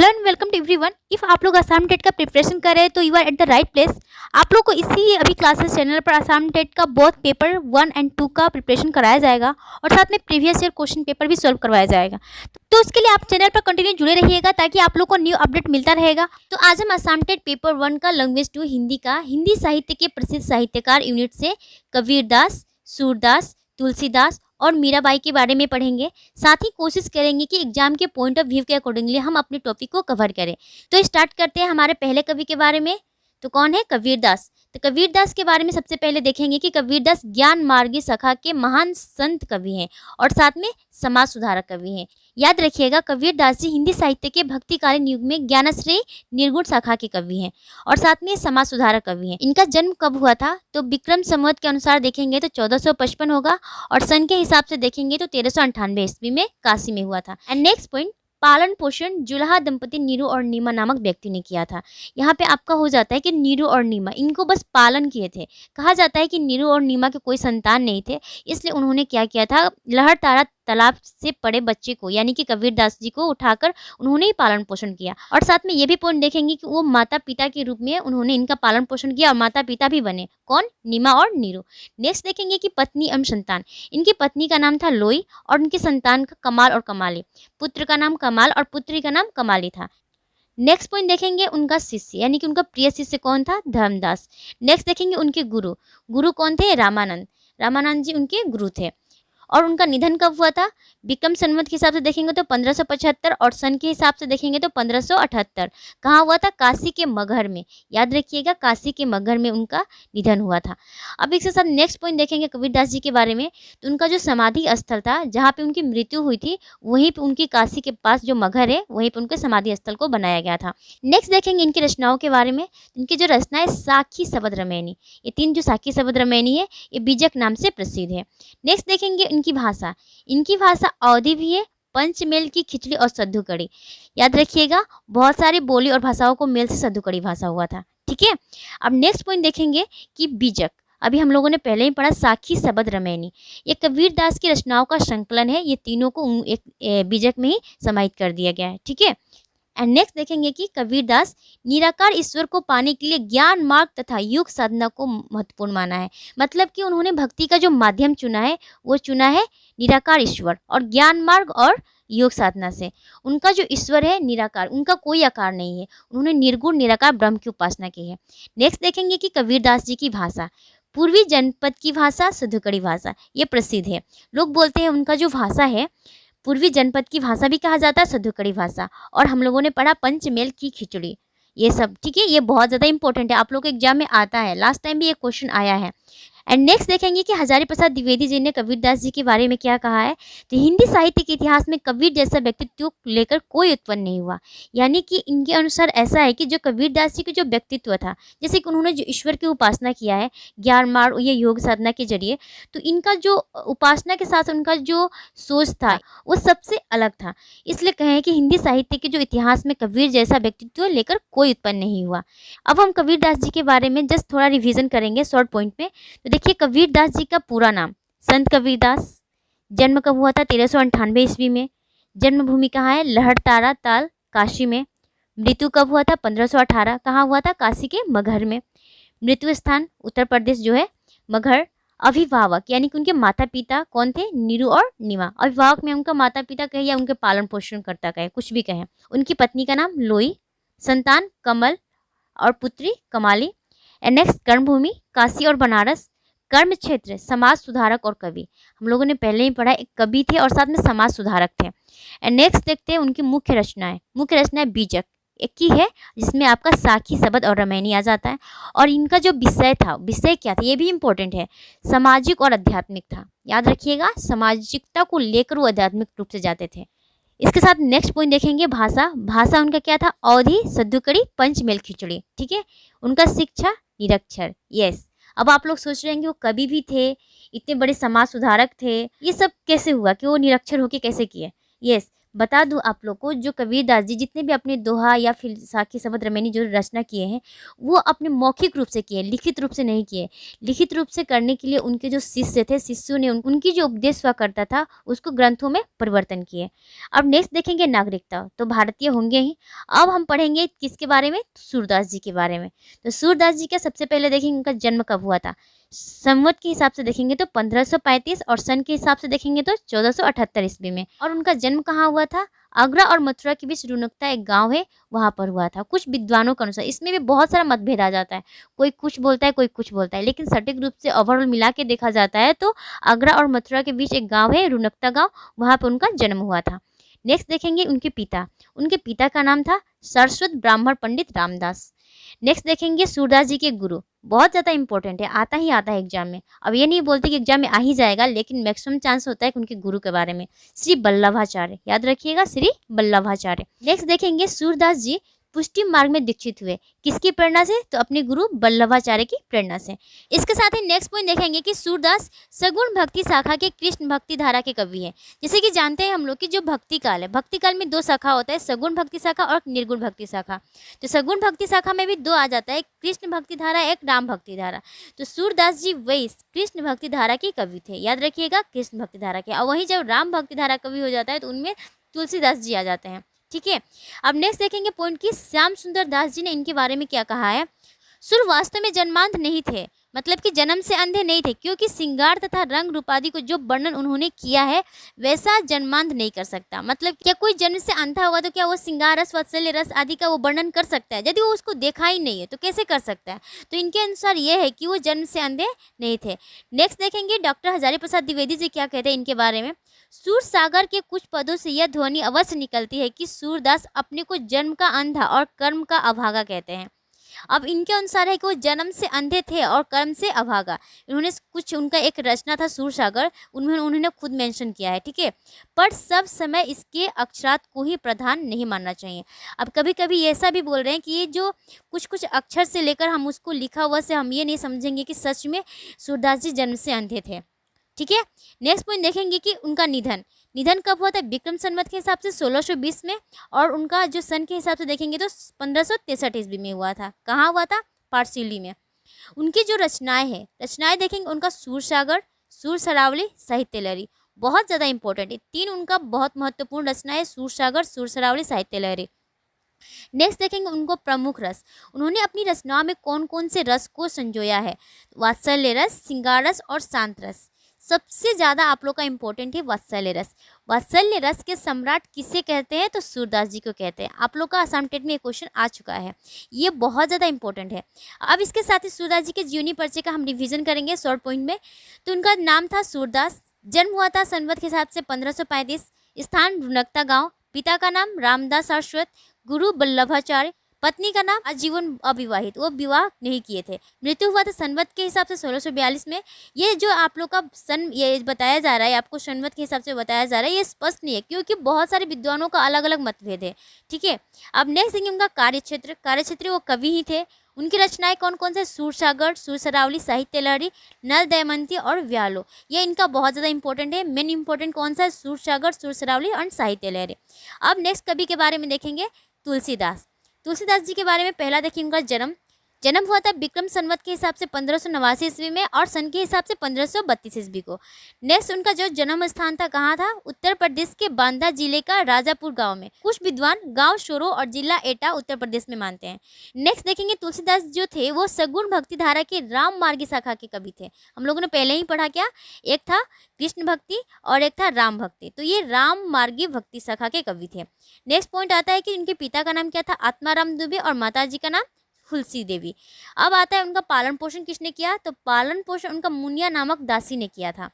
Hello and welcome to everyone. If आप लोग Assam TET का प्रिपरेशन कर रहे हैं तो you are at the right place. आप लोग को इसी अभी क्लासेस चैनल पर असम टेट का बहुत पेपर 1 एंड 2 का प्रिपरेशन कराया जाएगा और साथ में प्रीवियस ईयर क्वेश्चन पेपर भी सॉल्व करवाया जाएगा। तो उसके लिए आप चैनल पर कंटिन्यू जुड़े रहिएगा ताकि आप लोग को न्यू अपडेट मिलता रहेगा। तो आज हम असम टेट पेपर 1 का लैंग्वेज 2 हिंदी का हिंदी साहित्य के प्रसिद्ध साहित्यकार यूनिट से कबीरदास, सूरदास, तुलसीदास और मीराबाई के बारे में पढ़ेंगे। साथ ही कोशिश करेंगे कि एग्जाम के पॉइंट ऑफ व्यू के अकॉर्डिंगली हम अपने टॉपिक को कवर करें। तो स्टार्ट करते हैं हमारे पहले कवि के बारे में। तो कौन है? कबीरदास। तो कबीरदास के बारे में सबसे पहले देखेंगे कि कबीरदास ज्ञान मार्गी सखा के महान संत कवि हैं और साथ में समाज सुधारक कवि हैं। याद रखिएगा, कबीरदास जी हिंदी साहित्य के भक्तिकालीन युग में ज्ञानश्रेय निर्गुण शाखा के कवि हैं और साथ में समाज सुधारक कवि हैं। इनका जन्म कब हुआ था? तो विक्रम संवत के अनुसार देखेंगे तो 1455 होगा और सन के हिसाब से देखेंगे तो 1398 ईस्वी में काशी में हुआ था। एंड नेक्स्ट पॉइंट, पालन पोषण जुलाहा दंपति नीरू और नीमा नामक व्यक्ति ने किया था। यहाँ पे आपका हो जाता है कि नीरू और नीमा इनको बस पालन किए थे। कहा जाता है कि नीरू और नीमा के कोई संतान नहीं थे, इसलिए उन्होंने क्या किया था, लहर तारा तालाब से पड़े बच्चे को यानी कि कबीरदास जी को उठाकर उन्होंने ही पालन पोषण किया। और साथ में ये भी पॉइंट देखेंगे कि वो माता पिता के रूप में उन्होंने इनका पालन पोषण किया और माता पिता भी बने। कौन? नीमा और नीरू। नेक्स्ट देखेंगे कि पत्नी एवं संतान। इनकी पत्नी का नाम था लोई और उनकी संतान का कमाल और कमाली। पुत्र का नाम कमाल और पुत्री का नाम कमाली था। नेक्स्ट पॉइंट देखेंगे उनका शिष्य यानी कि उनका प्रिय शिष्य कौन था? धर्मदास। नेक्स्ट देखेंगे उनके गुरु। गुरु कौन थे? रामानंद। रामानंद जी उनके गुरु थे। और उनका निधन कब हुआ था? विक्रम संवत के हिसाब से देखेंगे तो 1575 और सन के हिसाब से देखेंगे तो 1578। कहाँ हुआ था? काशी के मगहर में। याद रखिएगा, काशी के मगहर में उनका निधन हुआ था। अब इसके साथ नेक्स्ट पॉइंट देखेंगे कबीरदास जी के बारे में। तो उनका जो समाधि स्थल था जहाँ पे उनकी मृत्यु हुई थी, वहीं पे उनकी काशी के पास जो मगहर है वहीं पे उनके समाधि स्थल को बनाया गया था। नेक्स्ट देखेंगे इनकी रचनाओं के बारे में। इनकी जो रचना है साखी शबद रमैनी, ये 3 जो साखी शबद रमैनी है ये बीजक नाम से प्रसिद्ध है। नेक्स्ट देखेंगे इनकी भाषा। इनकी भाषा अवधी भी है, पंचमेल की खिचड़ी और सद्दू कड़ी। याद रखिएगा, बहुत सारी बोली और भाषाओं को मेल से सद्दू कड़ी भाषा हुआ था। ठीक है। अब नेक्स्ट पॉइंट देखेंगे कि बीजक। अभी हम लोगों ने पहले ही पढ़ा साखी शबद रमैनी, ये कबीरदास की रचनाओं का संकलन है। ये तीनों को एक बीजक में ही समाहित कर दिया गया है। ठीक है। एंड नेक्स्ट देखेंगे कि कबीरदास निराकार ईश्वर को पाने के लिए ज्ञान मार्ग तथा योग साधना को महत्वपूर्ण माना है। मतलब कि उन्होंने भक्ति का जो माध्यम चुना है वो चुना है निराकार ईश्वर और ज्ञान मार्ग और योग साधना से। उनका जो ईश्वर है निराकार, उनका कोई आकार नहीं है। उन्होंने निर्गुण निराकार ब्रह्म की उपासना की है। नेक्स्ट देखेंगे कि कबीरदास जी की भाषा, पूर्वी जनपद की भाषा सद्धुकड़ी भाषा, ये प्रसिद्ध है। लोग बोलते हैं उनका जो भाषा है पूर्वी जनपद की भाषा भी कहा जाता है सद्धुकड़ी भाषा। और हम लोगों ने पढ़ा पंचमेल की खिचड़ी, ये सब। ठीक है, ये बहुत ज़्यादा इंपॉर्टेंट है, आप लोग के एग्जाम में आता है, लास्ट टाइम भी ये क्वेश्चन आया है। एंड नेक्स्ट देखेंगे कि हजारी प्रसाद द्विवेदी जी ने कबीरदास जी के बारे में क्या कहा है। तो हिंदी साहित्य के इतिहास में कबीर जैसा व्यक्तित्व लेकर कोई उत्पन्न नहीं हुआ। यानी कि इनके अनुसार ऐसा है कि जो कबीरदास जी का जो व्यक्तित्व था, जैसे कि उन्होंने जो ईश्वर की उपासना किया है ज्ञान मार्ग ये योग साधना के जरिए, तो इनका जो उपासना के साथ उनका जो सोच था वो सबसे अलग था। इसलिए कहें कि हिंदी साहित्य के जो इतिहास में कबीर जैसा व्यक्तित्व लेकर कोई उत्पन्न नहीं हुआ। अब हम कबीरदास जी के बारे में जस्ट थोड़ा रिविजन करेंगे शॉर्ट पॉइंट में। तो देखिए, कबीरदास जी का पूरा नाम संत कबीरदास। जन्म कब हुआ था? 1398 ईस्वी में। जन्मभूमि कहाँ है? लहर तारा ताल काशी में। मृत्यु कब हुआ था? 1518। कहाँ हुआ था? काशी के मगहर में। मृत्यु स्थान उत्तर प्रदेश जो है मगहर। अभिभावक यानी कि उनके माता पिता कौन थे? नीरू और नीमा। अभिभावक में उनका माता पिता कहे या उनके पालन पोषण करता कहे, कुछ भी कहें। उनकी पत्नी का नाम लोई, संतान कमल और पुत्री कमाली। एंड नेक्स्ट कर्मभूमि काशी और बनारस। कर्म क्षेत्र समाज सुधारक और कवि। हम लोगों ने पहले ही पढ़ा, एक कवि थे और साथ में समाज सुधारक थे। एंड नेक्स्ट देखते हैं उनकी मुख्य रचनाएं। मुख्य रचनाएं बीजक एक ही है जिसमें आपका साखी शबद और रमैनी आ जाता है। और इनका जो विषय था, विषय क्या था ये भी इंपॉर्टेंट है, सामाजिक और आध्यात्मिक था। याद रखिएगा, सामाजिकता को लेकर वो आध्यात्मिक रूप से जाते थे। इसके साथ नेक्स्ट पॉइंट देखेंगे भाषा। भाषा उनका क्या था? अवधी, सद्धुकड़ी, पंचमेल खिचड़ी। ठीक है। उनका शिक्षा निरक्षर। यस। अब आप लोग सोच रहे हैं कि वो कवि भी थे, इतने बड़े समाज सुधारक थे, ये सब कैसे हुआ कि वो निरक्षर होके कैसे किए? यस, बता दूं आप लोग को, जो कबीरदास जी जितने भी अपने दोहा या फिर साखी शबद रमैनी जो रचना किए हैं, वो अपने मौखिक रूप से किए, लिखित रूप से नहीं किए। लिखित रूप से करने के लिए उनके जो शिष्य थे, शिष्यों ने उनकी जो उपदेश हुआ करता था उसको ग्रंथों में परिवर्तन किए। अब नेक्स्ट देखेंगे नागरिकता, तो भारतीय होंगे ही। अब हम पढ़ेंगे किसके बारे में, सूरदास जी के बारे में। तो सूरदास जी का सबसे पहले देखेंगे उनका जन्म कब हुआ था। संवत के हिसाब से देखेंगे तो 1535 और सन के हिसाब से देखेंगे तो 1478 ईस्वी में। और उनका जन्म कहाँ हुआ था, आगरा और मथुरा के बीच रुनकता एक गांव है, वहां पर हुआ था। कुछ विद्वानों के अनुसार इसमें भी बहुत सारा मतभेद आ जाता है, कोई कुछ बोलता है कोई कुछ बोलता है, लेकिन सटीक रूप से ओवरऑल मिला के देखा जाता है तो आगरा और मथुरा के बीच एक गाँव है रुनकता गाँव, वहाँ पर उनका जन्म हुआ था। नेक्स्ट देखेंगे उनके पिता, उनके पिता का नाम था सरस्वत ब्राह्मण पंडित रामदास। नेक्स्ट देखेंगे सूरदास जी के गुरु, बहुत ज़्यादा इंपॉर्टेंट है, आता ही आता है एग्जाम में। अब ये नहीं बोलते कि एग्जाम में आ ही जाएगा, लेकिन मैक्सिमम चांस होता है कि उनके गुरु के बारे में, श्री वल्लभाचार्य, याद रखिएगा श्री वल्लभाचार्य। नेक्स्ट देखेंगे सूरदास जी पुष्टि मार्ग में दीक्षित हुए, किसकी प्रेरणा से, तो अपने गुरु वल्लभाचार्य की प्रेरणा से। इसके साथ ही नेक्स्ट पॉइंट देखेंगे कि सूरदास सगुण भक्ति शाखा के कृष्ण भक्ति धारा के कवि हैं। जैसे कि जानते हैं हम लोग कि जो भक्ति काल है, भक्ति काल में दो शाखा होता है, सगुण भक्ति शाखा और निर्गुण भक्ति शाखा। तो सगुण भक्ति शाखा में भी दो आ जाता है, कृष्ण भक्ति धारा, एक राम भक्ति धारा। तो सूरदास जी वही कृष्ण भक्ति धारा के कवि थे, याद रखिएगा कृष्ण भक्ति धारा के। और वहीं जब राम भक्ति धारा कवि हो जाता है तो उनमें तुलसीदास जी आ जाते हैं। ठीक है, अब नेक्स्ट देखेंगे पॉइंट कि श्याम सुंदर दास जी ने इनके बारे में क्या कहा है। सुर वास्तव में जन्मांध नहीं थे, मतलब कि जन्म से अंधे नहीं थे, क्योंकि श्रृंगार तथा रंग रूपादि को जो वर्णन उन्होंने किया है वैसा जन्मांध नहीं कर सकता। मतलब क्या कोई जन्म से अंधा हुआ तो क्या वो श्रृंगार रस, वात्सल्य रस आदि का वो वर्णन कर सकता है, यदि वो उसको देखा ही नहीं है तो कैसे कर सकता है। तो इनके अनुसार ये है कि वो जन्म से अंधे नहीं थे। नेक्स्ट देखेंगे डॉक्टर हजारी प्रसाद द्विवेदी जी क्या कहते हैं इनके बारे में। सूर सागर के कुछ पदों से यह ध्वनि अवश्य निकलती है कि सूरदास अपने को जन्म का अंधा और कर्म का अभागा कहते हैं। अब इनके अनुसार है कि वो जन्म से अंधे थे और कर्म से अभागा। इन्होंने कुछ, उनका एक रचना था सूर सागर, उन्होंने खुद मेंशन किया है। ठीक है, पर सब समय इसके अक्षरात को ही प्रधान नहीं मानना चाहिए। अब कभी कभी ऐसा भी बोल रहे हैं कि ये जो कुछ कुछ अक्षर से लेकर हम उसको लिखा हुआ से हम ये नहीं समझेंगे कि सच में सूरदास जी जन्म से अंधे थे। ठीक है, नेक्स्ट पॉइंट देखेंगे कि उनका निधन कब हुआ था। विक्रम संवत के हिसाब से 1620 में, और उनका जो सन के हिसाब से देखेंगे तो 1563 ईस्वी में हुआ था। कहाँ हुआ था, पाठशीली में। उनकी जो रचनाएं देखेंगे उनका सूर सागर, सूर सरावली, साहित्य लहरी, बहुत ज़्यादा इंपॉर्टेंट है। तीन उनका बहुत महत्वपूर्ण रचनाएं, सूर सागर, सूर सरावली, साहित्य लहरी। नेक्स्ट देखेंगे उनको प्रमुख रस, उन्होंने अपनी रचनाओं में कौन कौन से रस को संजोया है। वात्सल्य रस, श्रृंगार रस और शांत रस। सबसे ज़्यादा आप लोग का इंपॉर्टेंट है वात्सल्य रस। वात्सल्य रस के सम्राट किसे कहते हैं, तो सूरदास जी को कहते हैं। आप लोग का असम टेट में एक क्वेश्चन आ चुका है, ये बहुत ज़्यादा इंपॉर्टेंट है। अब इसके साथ ही सूरदास जी के जीवनी परिचय का हम रिवीजन करेंगे शॉर्ट पॉइंट में। तो उनका नाम था सूरदास, जन्म हुआ था संवत के हिसाब से 1535, स्थान रुनकता गाँव, पिता का नाम रामदास सरस्वत, गुरु वल्लभाचार्य, पत्नी का नाम आजीवन अविवाहित, वो विवाह नहीं किए थे। मृत्यु हुआ था संवत के हिसाब से 1642 में। ये जो आप लोग का सन ये बताया जा रहा है, आपको संवत के हिसाब से बताया जा रहा है, ये स्पष्ट नहीं है क्योंकि बहुत सारे विद्वानों का अलग अलग मतभेद है। ठीक है, अब नेक्स्ट देखेंगे उनका कार्यक्षेत्र वो कवि ही थे। उनकी रचनाएं कौन कौन से, सूर सागर, सूर सरावली, साहित्य लहरी, नल दमयंती और व्यालो। ये इनका बहुत ज़्यादा इंपॉर्टेंट है। मेन इंपॉर्टेंट कौन सा है, सूर सागर, सूर सरावली और साहित्य लहरी। अब नेक्स्ट कवि के बारे में देखेंगे तुलसीदास जी के बारे में। पहला देखिए उनका जन्म हुआ था विक्रम संवत के हिसाब से 1589 ईस्वी में और सन के हिसाब से 1532 ईस्वी को। नेक्स्ट उनका जो जन्म स्थान था कहाँ था, उत्तर प्रदेश के बांदा जिले का राजापुर गांव में। कुछ विद्वान गांव शोरो और जिला एटा उत्तर प्रदेश में मानते हैं। नेक्स्ट देखेंगे तुलसीदास जो थे वो सगुण भक्ति धारा के राम मार्गी शाखा के कवि थे। हम लोगों ने पहले ही पढ़ा क्या, एक था कृष्ण भक्ति और एक था राम भक्ति, तो ये राम मार्गी भक्ति शाखा के कवि थे। नेक्स्ट पॉइंट आता है कि उनके पिता का नाम क्या था, आत्माराम दुबे, और माता जी का नाम तुलसी देवी। अब आता है उनका पालन पोषण किसने किया, तो पालन पोषण उनका मुनिया नामक दासी ने किया था।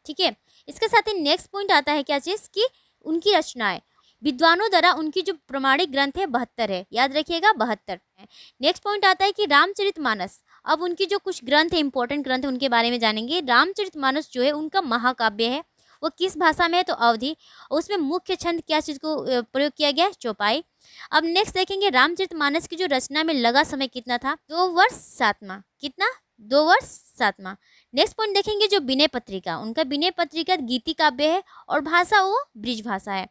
ठीक है, इसके साथ ही नेक्स्ट पॉइंट आता है क्या चीज़ कि उनकी रचनाएं विद्वानों द्वारा, उनकी जो प्रमाणिक ग्रंथ है 72 है, याद रखिएगा 72 है। नेक्स्ट पॉइंट आता है कि रामचरितमानस। अब उनकी जो कुछ ग्रंथ है, इंपॉर्टेंट ग्रंथ है, उनके बारे में जानेंगे। रामचरितमानस जो है उनका महाकाव्य है, वो किस भाषा में है, तो अवधि। उसमें मुख्य छंद क्या चीज़ को प्रयोग किया गया है, चौपाई। अब नेक्स्ट देखेंगे रामचरितमानस की जो रचना में लगा समय कितना था, 2 वर्ष 7 माह। कितना, 2 वर्ष 7 माह। नेक्स्ट पॉइंट देखेंगे जो विनय पत्रिका, उनका विनय पत्रिका गीति काव्य है और भाषा वो ब्रिज भाषा है।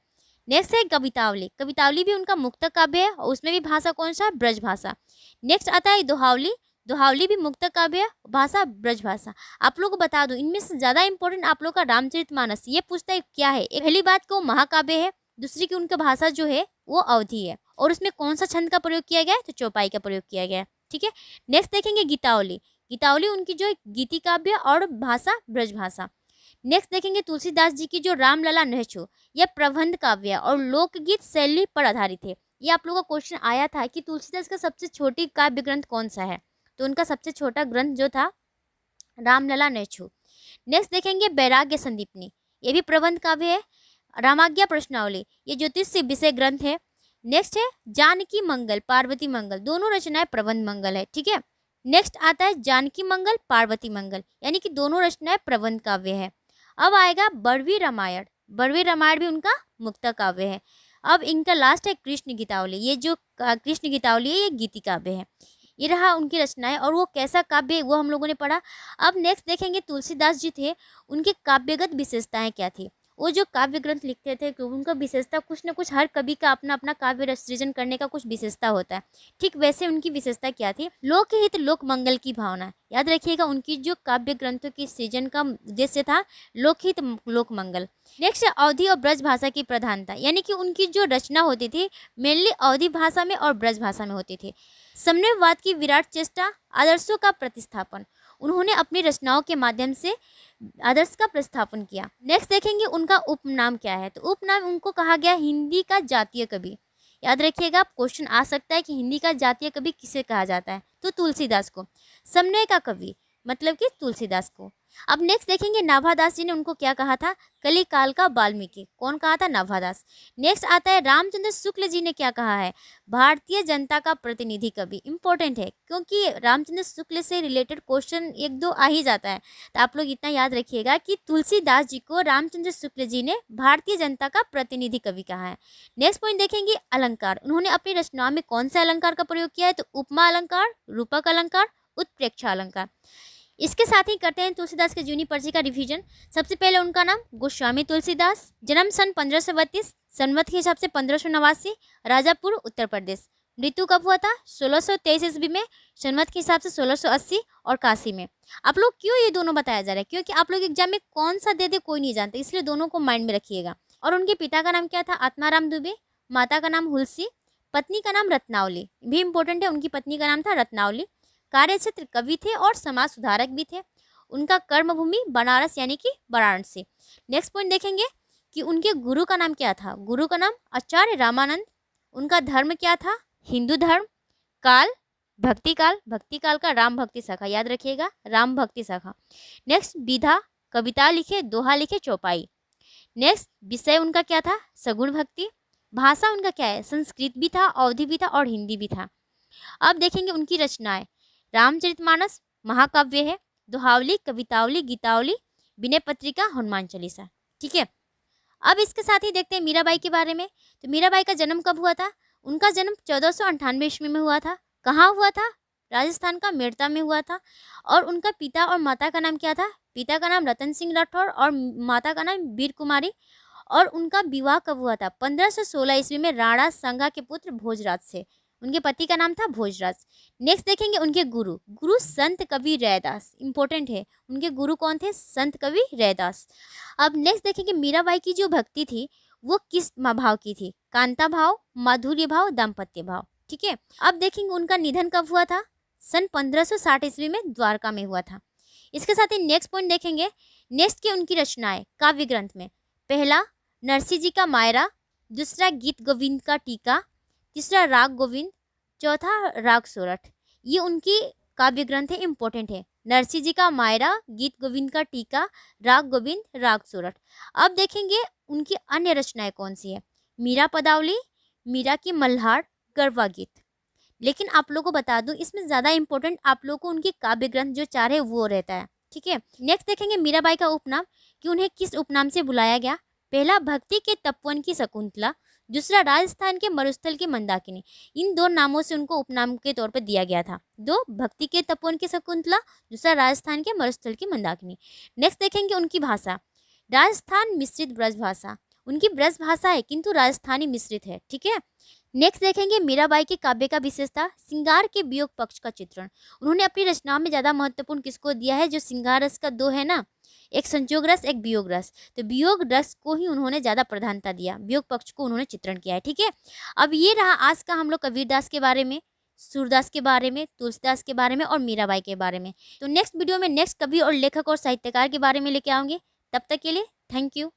नेक्स्ट है कवितावली। कवितावली भी उनका मुक्तक काव्य है और उसमें भी भाषा कौन सा, ब्रज भाषा। नेक्स्ट आता है दोहावली। दोहावली भी मुक्तक काव्य है, भाषा ब्रज भाषा। आप लोगों को बता दूं, इनमें से ज़्यादा इंपॉर्टेंट आप लोग का रामचरितमानस। ये पूछता है क्या है, एक पहली बात को महाकाव्य है, दूसरी की उनका भाषा जो है वो अवधि है, और उसमें कौन सा छंद का प्रयोग किया गया है, तो चौपाई का प्रयोग किया गया है। ठीक है, नेक्स्ट देखेंगे गीतावली। गीतावली उनकी जो गीति काव्य और भाषा ब्रज भाषा। नेक्स्ट देखेंगे तुलसीदास जी की जो रामलला नहचो, यह प्रबंध काव्य है और लोकगीत शैली पर आधारित है। ये आप लोगों का क्वेश्चन आया था कि तुलसीदास का सबसे छोटी काव्य ग्रंथ कौन सा है, तो उनका सबसे छोटा ग्रंथ जो था रामलला नहचो। नेक्स्ट देखेंगे वैराग्य संदीपनी, ये भी प्रबंध काव्य है। रामाज्ञा प्रश्नावली, ये ज्योतिष से विषय ग्रंथ है। नेक्स्ट है जानकी मंगल पार्वती मंगल, दोनों रचनाएं प्रबंध मंगल है। ठीक है, नेक्स्ट आता है जानकी मंगल पार्वती मंगल, यानी कि दोनों रचनाएं प्रबंध काव्य है। अब आएगा बड़वी रामायण। बड़वी रामायण भी उनका मुक्तक काव्य है। अब इनका लास्ट है कृष्ण गीतावली। ये जो कृष्ण गीतावली है ये गीति काव्य है। ये रहा उनकी रचनाएं, और वो कैसा काव्य है वो हम लोगों ने पढ़ा। अब नेक्स्ट देखेंगे तुलसीदास जी थे, उनकी काव्यगत विशेषताएं क्या थी। वो जो काव्य ग्रंथ लिखते थे कि उनका विशेषता कुछ न कुछ, हर कवि का अपना अपना काव्य सृजन करने का कुछ विशेषता होता है। ठीक वैसे उनकी विशेषता क्या थी, लोकहित लोक मंगल की भावना। याद रखिएगा, उनकी जो काव्य ग्रंथों की सृजन का उद्देश्य था लोकहित लोक मंगल। नेक्स्ट अवधि और ब्रज भाषा की प्रधानता, यानी कि उनकी जो रचना होती थी मेनली अवधि भाषा में और ब्रज भाषा में होती थी। समन्वयवाद की विराट चेष्टा, आदर्शों का प्रतिस्थापन, उन्होंने अपनी रचनाओं के माध्यम से आदर्श का प्रतिस्थापन किया। नेक्स्ट देखेंगे उनका उपनाम क्या है, तो उपनाम उनको कहा गया हिंदी का जातीय कवि। याद रखिएगा, क्वेश्चन आ सकता है कि हिंदी का जातीय कवि किसे कहा जाता है, तो तुलसीदास को। समन्वय का कवि मतलब कि तुलसीदास को। अब नेक्स्ट देखेंगे नाभादास जी ने उनको क्या कहा था, कली काल का वाल्मीकि। कौन कहा था, नाभादास। नेक्स्ट आता है रामचंद्र शुक्ल जी ने क्या कहा है, भारतीय जनता का प्रतिनिधि कवि। इंपॉर्टेंट है क्योंकि रामचंद्र शुक्ल से रिलेटेड क्वेश्चन एक दो आ ही जाता है, तो आप लोग इतना याद रखिएगा कि तुलसीदास जी को रामचंद्र शुक्ल जी ने भारतीय जनता का प्रतिनिधि कवि कहा है। नेक्स्ट पॉइंट देखेंगे अलंकार। उन्होंने अपनी रचनाओं में कौन से अलंकार का प्रयोग किया है, तो उपमा अलंकार, रूपक अलंकार, उत्प्रेक्षा अलंकार। इसके साथ ही करते हैं तुलसीदास के जूनी पर्ची का रिवीजन। सबसे पहले उनका नाम गोस्वामी तुलसीदास, जन्म सन 1532, संवत के हिसाब से 1589, राजापुर उत्तर प्रदेश। मृत्यु कब हुआ था, 1623 ईस्वी में, संवत के हिसाब से 1680, और काशी में। आप लोग क्यों ये दोनों बताया जा रहा है, क्योंकि आप लोग एग्जाम में कौन सा दे दे कोई नहीं जानते, इसलिए दोनों को माइंड में रखिएगा। और उनके पिता का नाम क्या था, आत्माराम दुबे, माता का नाम हुलसी, पत्नी का नाम रत्नावली, भी इंपॉर्टेंट है, उनकी पत्नी का नाम था रत्नावली। कार्य क्षेत्र कवि थे और समाज सुधारक भी थे। उनका कर्मभूमि बनारस यानी कि वाराणसी। नेक्स्ट पॉइंट देखेंगे कि उनके गुरु का नाम क्या था, गुरु का नाम आचार्य रामानंद। उनका धर्म क्या था, हिंदू धर्म। काल भक्ति काल, भक्ति काल का राम भक्ति शाखा, याद रखिएगा राम भक्ति शाखा। नेक्स्ट विधा, कविता लिखे, दोहा लिखे, चौपाई। नेक्स्ट विषय उनका क्या था, सगुण भक्ति। भाषा उनका क्या है, संस्कृत भी था, अवधी भी था और हिंदी भी था। अब देखेंगे उनकी रचनाएं। रामचरितमानस महाकाव्य है, दोहावली, कवितावली, गीतावली, विनय पत्रिका, हनुमान चालीसा। ठीक है, अब इसके साथ ही देखते हैं मीराबाई के बारे में। तो मीराबाई का जन्म कब हुआ था, उनका जन्म 1498 ईस्वी में हुआ था। कहाँ हुआ था, राजस्थान का मेड़ता में हुआ था। और उनका पिता और माता का नाम क्या था, पिता का नाम रतन सिंह राठौर और माता का नाम वीर कुमारी। और उनका विवाह कब हुआ था, 1516 ईस्वी में राणा संगा के पुत्र भोजराज से। उनके पति का नाम था भोजराज। नेक्स्ट देखेंगे उनके गुरु, गुरु संत कवि रैदास। इंपॉर्टेंट है, उनके गुरु कौन थे, संत कवि रैदास। अब नेक्स्ट देखेंगे मीराबाई की जो भक्ति थी वो किस भाव की थी, कांता भाव, माधुर्य भाव, दाम्पत्य भाव। ठीक है, अब देखेंगे उनका निधन कब हुआ था, सन 1560 ईस्वी में द्वारका में हुआ था। इसके साथ ही नेक्स्ट पॉइंट देखेंगे, नेक्स्ट की उनकी रचनाएं काव्य ग्रंथ में। पहला नरसिंह जी का मायरा, दूसरा गीत गोविंद का टीका, तीसरा राग गोविंद, चौथा राग सोरठ। ये उनकी काव्य ग्रंथ है, इंपॉर्टेंट है। नरसिंह जी का मायरा, गीत गोविंद का टीका, राग गोविंद, राग सोरठ। अब देखेंगे उनकी अन्य रचनाएं कौन सी है, मीरा पदावली, मीरा की मल्हार, गरबा गीत। लेकिन आप लोगों को बता दूं, इसमें ज़्यादा इंपॉर्टेंट आप लोगों को उनकी काव्य ग्रंथ जो चार है वो रहता है। ठीक है, नेक्स्ट देखेंगे मीराबाई का उपनाम, कि उन्हें किस उपनाम से बुलाया गया। पहला भक्ति के तपोवन की शकुंतला, दूसरा राजस्थान के मरुस्थल की मंदाकिनी। इन दो नामों से उनको उपनाम के तौर पर दिया गया था। दो, भक्ति के तपोवन की शकुंतला, दूसरा राजस्थान के मरुस्थल की मंदाकिनी। नेक्स्ट देखेंगे उनकी भाषा, राजस्थान मिश्रित ब्रज भाषा। उनकी ब्रज भाषा है किंतु राजस्थानी मिश्रित है। ठीक है। नेक्स्ट देखेंगे मीराबाई के काव्य का विशेषता, श्रृंगार के वियोग पक्ष का चित्रण। उन्होंने अपनी रचनाओं में ज़्यादा महत्वपूर्ण किसको दिया है, जो श्रृंगार रस का दो है ना, एक संयोग रस एक वियोग रस, तो वियोग रस को ही उन्होंने ज़्यादा प्रधानता दिया, वियोग पक्ष को उन्होंने चित्रण किया है। ठीक है। अब ये रहा आज का हम लोग कबीरदास के बारे में, सूरदास के बारे में, तुलसीदास के बारे में और मीराबाई के बारे में। तो नेक्स्ट वीडियो में नेक्स्ट कवि और लेखक और साहित्यकार के बारे में लेके आऊँगी। तब तक के लिए थैंक यू।